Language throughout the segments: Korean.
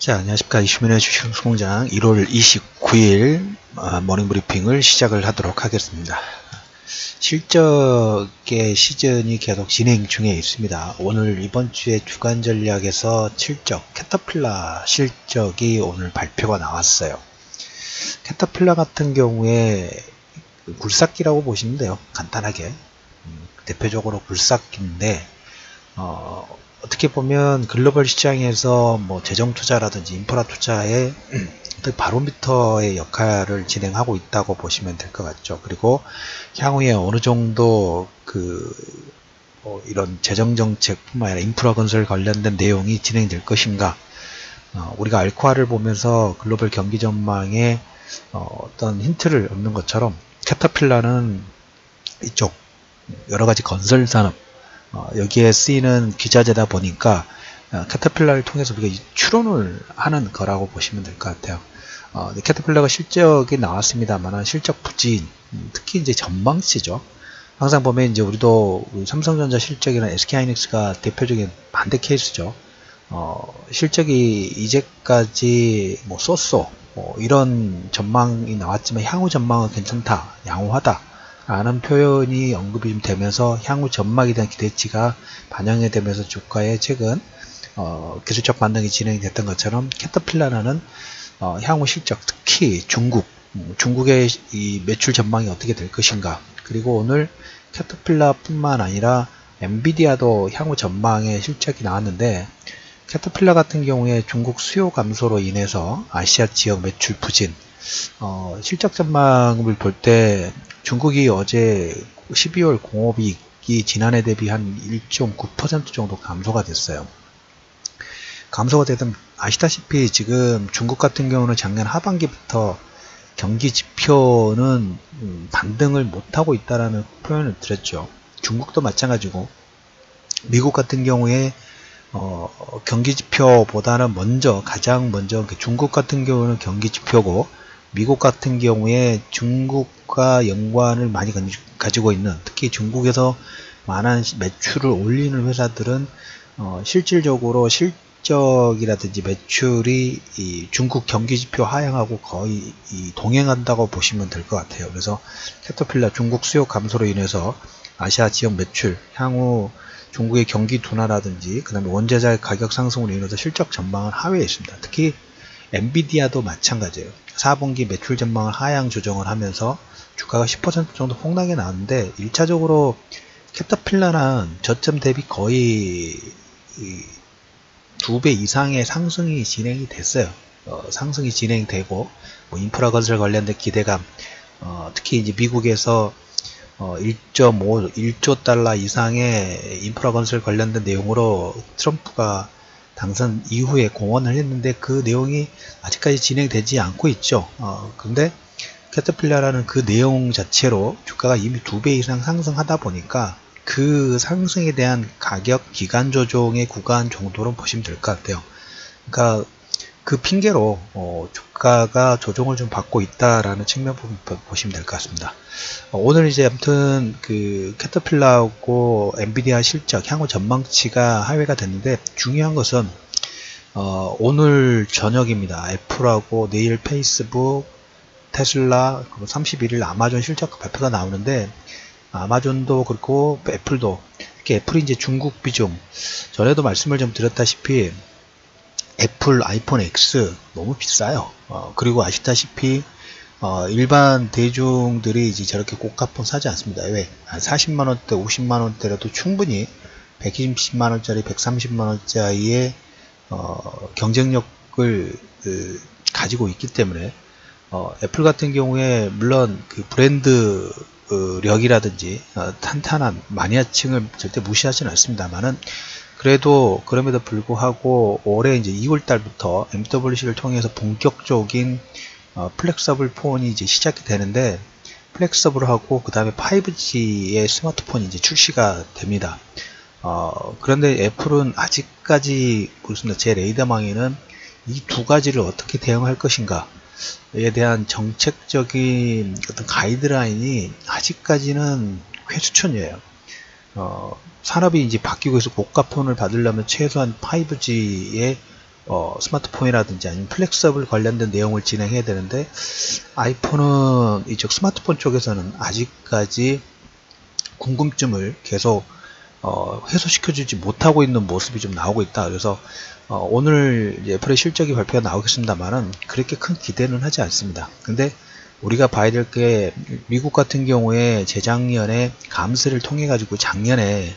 자, 안녕하십니까. 이슈민의 주식통장 1월 29일 모닝 브리핑을 시작을 하도록 하겠습니다. 실적의 시즌이 계속 진행 중에 있습니다. 오늘 이번 주에 주간 전략에서 실적, 캐터필라 실적이 오늘 발표가 나왔어요. 캐터필라 같은 경우에 굴삭기라고 보시면 돼요. 간단하게. 대표적으로 굴삭기인데, 어떻게 보면 글로벌 시장에서 뭐 재정 투자라든지 인프라 투자의 바로미터의 역할을 진행하고 있다고 보시면 될 것 같죠. 그리고 향후에 어느 정도 이런 재정 정책뿐만 아니라 인프라 건설 관련된 내용이 진행될 것인가. 우리가 알코아를 보면서 글로벌 경기 전망에 어떤 힌트를 얻는 것처럼 캐터필라는 이쪽 여러 가지 건설 산업 여기에 쓰이는 기자재다 보니까 캐터필라를 통해서 우리가 추론을 하는 거라고 보시면 될 것 같아요. 캐터필라가 실적이 나왔습니다만 실적 부진, 특히 이제 전망치죠. 항상 보면 이제 우리도 삼성전자 실적이나 SK하이닉스가 대표적인 반대 케이스죠. 실적이 이제까지 뭐 쏘쏘 이런 전망이 나왔지만 향후 전망은 괜찮다, 양호하다 라는 표현이 언급이 좀 되면서 향후 전망에 대한 기대치가 반영이 되면서 주가에 최근 기술적 반등이 진행이 됐던 것처럼 캐터필라는 향후 실적, 특히 중국의 이 매출 전망이 어떻게 될 것인가, 그리고 오늘 캐터필라 뿐만 아니라 엔비디아도 향후 전망의 실적이 나왔는데, 캐터필라 같은 경우에 중국 수요 감소로 인해서 아시아 지역 매출 부진, 실적 전망을 볼 때 중국이 어제 12월 공업이익이 지난해 대비 한 1.9% 정도 감소가 됐어요. 감소가 되던 아시다시피 지금 중국 같은 경우는 작년 하반기부터 경기 지표는 반등을 못하고 있다라는 표현을 드렸죠. 중국도 마찬가지고 미국 같은 경우에 경기 지표보다는 가장 먼저 중국 같은 경우는 경기 지표고 미국 같은 경우에 중국과 연관을 많이 가지고 있는, 특히 중국에서 많은 매출을 올리는 회사들은 실질적으로 실적이라든지 매출이 이 중국 경기지표 하향하고 거의 동행한다고 보시면 될 것 같아요. 그래서 캐터필라 중국 수요 감소로 인해서 아시아 지역 매출, 향후 중국의 경기 둔화라든지 그 다음에 원자재 가격 상승으로 인해서 실적 전망은 하회에 있습니다. 특히 엔비디아도 마찬가지예요. 4분기 매출 전망을 하향 조정을 하면서 주가가 10% 정도 폭락이 나왔는데, 1차적으로 캐터필라는 저점 대비 거의 2배 이상의 상승이 진행이 됐어요. 상승이 진행되고 뭐 인프라 건설 관련된 기대감, 특히 이제 미국에서 1조 달러 이상의 인프라 건설 관련된 내용으로 트럼프가 당선 이후에 공언을 했는데 그 내용이 아직까지 진행되지 않고 있죠. 근데 캐터필라라는 그 내용 자체로 주가가 이미 2배 이상 상승하다 보니까 그 상승에 대한 가격 기간 조정의 구간 정도로 보시면 될 것 같아요. 그러니까 그 핑계로 주가가 조정을 좀 받고 있다라는 측면 보시면 될 것 같습니다. 오늘 이제 아무튼 그 캐터필라하고 엔비디아 실적 향후 전망치가 하회가 됐는데, 중요한 것은 오늘 저녁입니다. 애플하고 내일 페이스북, 테슬라, 그리고 31일 아마존 실적 발표가 나오는데, 아마존도 그렇고 애플도, 이렇게 애플이 이제 중국 비중, 전에도 말씀을 좀 드렸다시피 애플 아이폰 X 너무 비싸요. 그리고 아시다시피 일반 대중들이 이제 저렇게 고가폰 사지 않습니다. 왜? 40만원대, 50만원대라도 충분히 120만원짜리, 130만원짜리의 경쟁력을 가지고 있기 때문에 애플 같은 경우에 물론 그 브랜드 력이라든지 탄탄한 마니아층을 절대 무시하지는 않습니다만은, 그래도 그럼에도 불구하고 올해 이제 2월 달부터 MWC를 통해서 본격적인 플렉서블 폰이 이제 시작이 되는데, 플렉서블하고 그 다음에 5G의 스마트폰이 이제 출시가 됩니다. 그런데 애플은 아직까지 그렇습니다. 제 레이더망에는 이 두 가지를 어떻게 대응할 것인가에 대한 정책적인 어떤 가이드라인이 아직까지는 회수천이에요. 산업이 이제 바뀌고 있어 고가폰을 받으려면 최소한 5G의 스마트폰이라든지 아니면 플렉서블 관련된 내용을 진행해야 되는데, 아이폰은 이쪽 스마트폰 쪽에서는 아직까지 궁금증을 계속 해소시켜주지 못하고 있는 모습이 좀 나오고 있다. 그래서 오늘 이제 애플의 실적이 발표가 나오겠습니다만은 그렇게 큰 기대는 하지 않습니다. 근데 우리가 봐야 될 게, 미국 같은 경우에 재작년에 감세를 통해 가지고 작년에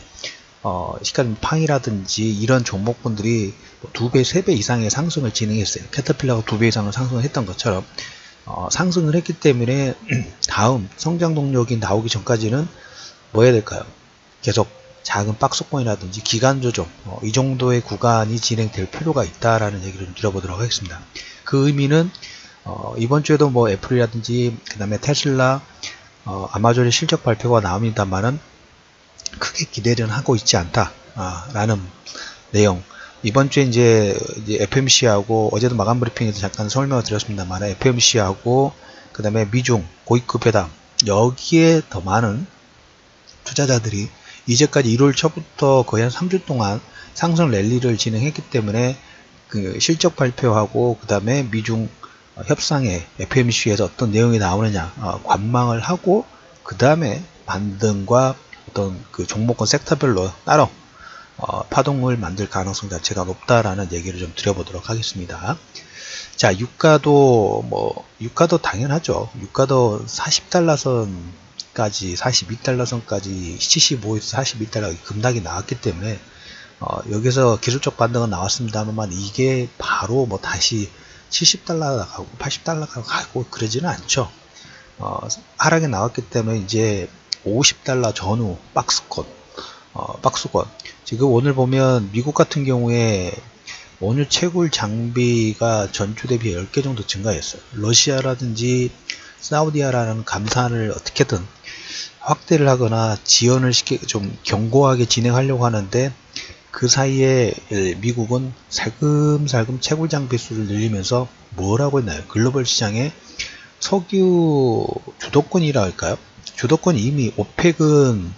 시간 팡이라든지 이런 종목군들이 2배, 3배 이상의 상승을 진행했어요. 캐터필러가 2배 이상을 상승을 했던 것처럼 상승을 했기 때문에 다음 성장 동력이 나오기 전까지는 뭐 해야 될까요? 계속 작은 박스권이라든지 기간 조정, 이 정도의 구간이 진행될 필요가 있다라는 얘기를 좀 드려보도록 하겠습니다. 그 의미는 이번 주에도 뭐 애플이라든지 그 다음에 테슬라, 아마존의 실적 발표가 나옵니다만은 크게 기대는 하고 있지 않다 라는 내용. 이번 주에 이제 FMC하고 어제도 마감 브리핑에서 잠깐 설명을 드렸습니다만, FMC하고 그 다음에 미중 고위급 회담, 여기에 더 많은 투자자들이 이제까지 1월 초부터 거의 한 3주 동안 상승 랠리를 진행했기 때문에 그 실적 발표하고 그 다음에 미중 협상에 FMC에서 어떤 내용이 나오느냐 관망을 하고, 그 다음에 반등과 어떤 그 종목권 섹터별로 따로 파동을 만들 가능성 자체가 높다라는 얘기를 좀 드려보도록 하겠습니다. 자, 유가도 당연하죠. 유가도 40달러선까지 42달러선까지 75에서 42달러 급락이 나왔기 때문에 여기서 기술적 반등은 나왔습니다만 이게 바로 뭐 다시 70달러 가고 80달러 가고 그러지는 않죠. 하락이 나왔기 때문에 이제 50달러 전후 박스권, 지금 오늘 보면 미국 같은 경우에 원유 채굴 장비가 전주 대비 10개 정도 증가했어요. 러시아라든지 사우디아라는 감산을 어떻게든 확대를 하거나 지연을 좀 견고하게 진행하려고 하는데, 그 사이에 미국은 살금살금 채굴 장비 수를 늘리면서 뭘 하고 있나요? 글로벌 시장에 석유 주도권이라 할까요? 주도권이 이미 오펙은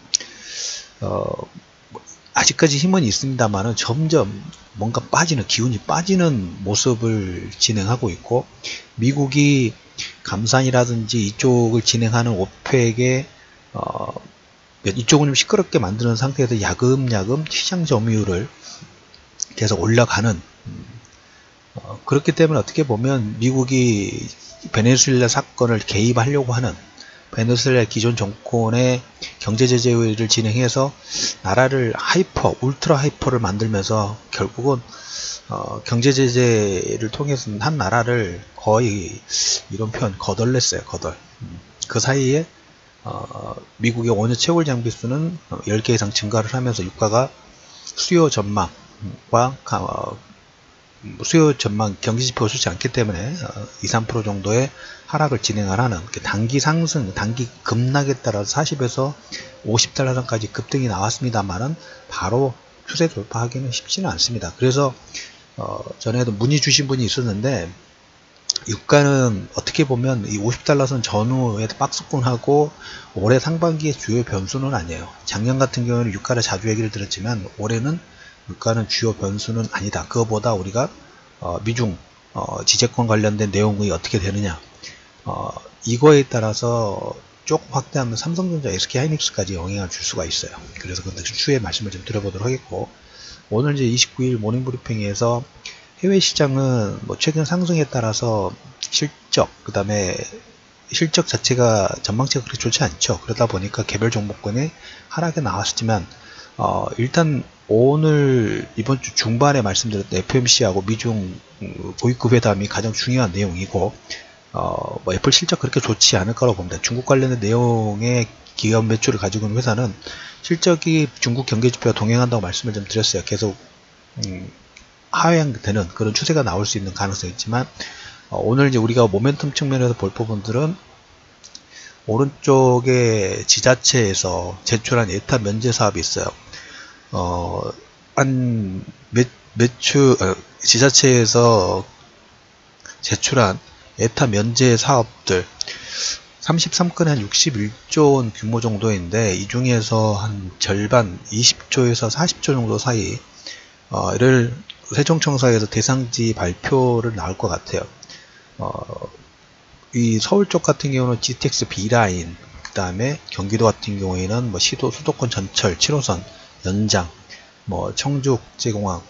아직까지 힘은 있습니다만은 점점 뭔가 기운이 빠지는 모습을 진행하고 있고, 미국이 감산이라든지 이쪽을 진행하는 오펙에 이쪽은 좀 시끄럽게 만드는 상태에서 야금야금 시장 점유율을 계속 올라가는, 그렇기 때문에 어떻게 보면 미국이 베네수엘라 사건을 개입하려고 하는, 베네수엘라 기존 정권의 경제 제재를 진행해서 나라를 울트라 하이퍼를 만들면서 결국은 경제 제재를 통해서 한 나라를 거의 이런 표현 거덜냈어요. 그 사이에 미국의 원유 채굴 장비 수는 10개 이상 증가를 하면서 유가가 수요 전망 경기지표가 좋지 않기 때문에 2, 3% 정도의 하락을 진행하는 단기 상승, 단기 급락에 따라서 40에서 50달러 선까지 급등이 나왔습니다만은 바로 추세 돌파하기는 쉽지는 않습니다. 그래서 전에도 문의 주신 분이 있었는데, 유가는 어떻게 보면 이 50달러 선 전후에 박스권하고 올해 상반기의 주요 변수는 아니에요. 작년 같은 경우는 유가를 자주 얘기를 들었지만 올해는 유가는 주요 변수는 아니다. 그거보다 우리가 미중 지재권 관련된 내용이 어떻게 되느냐, 이거에 따라서 조금 확대하면 삼성전자, SK하이닉스까지 영향을 줄 수가 있어요. 그래서 그 추후에 말씀을 좀 드려보도록 하겠고, 오늘 이제 29일 모닝브리핑에서 해외 시장은 뭐 최근 상승에 따라서 실적, 그 다음에 실적 자체가 전망치가 그렇게 좋지 않죠. 그러다 보니까 개별 종목군에 하락이 나왔지만 일단 오늘 이번 주 중반에 말씀드렸던 FMC하고 미중 고위급 회담이 가장 중요한 내용이고, 뭐 애플 실적 그렇게 좋지 않을 거라고 봅니다. 중국 관련된 내용의 기업 매출을 가지고 있는 회사는 실적이 중국 경제지표와 동행한다고 말씀을 좀 드렸어요. 계속 하향되는 그런 추세가 나올 수 있는 가능성이 있지만, 오늘 이제 우리가 모멘텀 측면에서 볼 부분들은 오른쪽에 지자체에서 제출한 예타 면제 사업이 있어요. 지자체에서 제출한 예타 면제 사업들 33건에 한 61조 원 규모 정도인데, 이 중에서 한 절반 20조에서 40조 정도 사이를 세종청사에서 대상지 발표를 나올 것 같아요. 이 서울 쪽 같은 경우는 GTX B라인, 그 다음에 경기도 같은 경우에는 뭐 수도권 전철 7호선 연장, 뭐 청주국제공항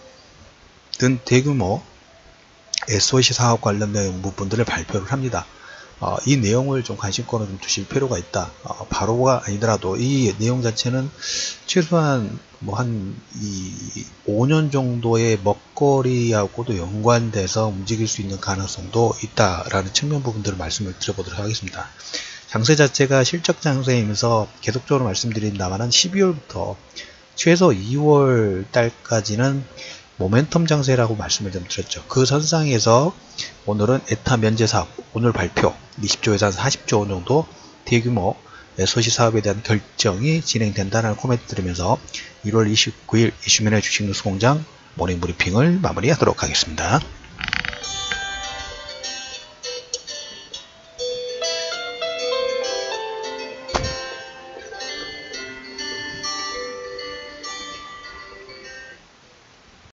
등 대규모 SOC 사업 관련된 부분들을 발표를 합니다. 이 내용을 좀 관심권을 좀 두실 필요가 있다. 바로가 아니더라도 이 내용 자체는 최소한 뭐 한 5년 정도의 먹거리하고도 연관돼서 움직일 수 있는 가능성도 있다라는 측면 부분들을 말씀을 드려보도록 하겠습니다. 장세 자체가 실적 장세이면서 계속적으로 말씀드린다만 12월부터 최소 2월 달까지는 모멘텀 장세라고 말씀을 좀 드렸죠. 그 선상에서 오늘은 에타 면제 사업, 오늘 발표 20조에서 40조 원 정도 대규모 SOC 사업에 대한 결정이 진행된다는 코멘트 드리면서 1월 29일 이슈민의 주식뉴스공장 모닝브리핑을 마무리하도록 하겠습니다.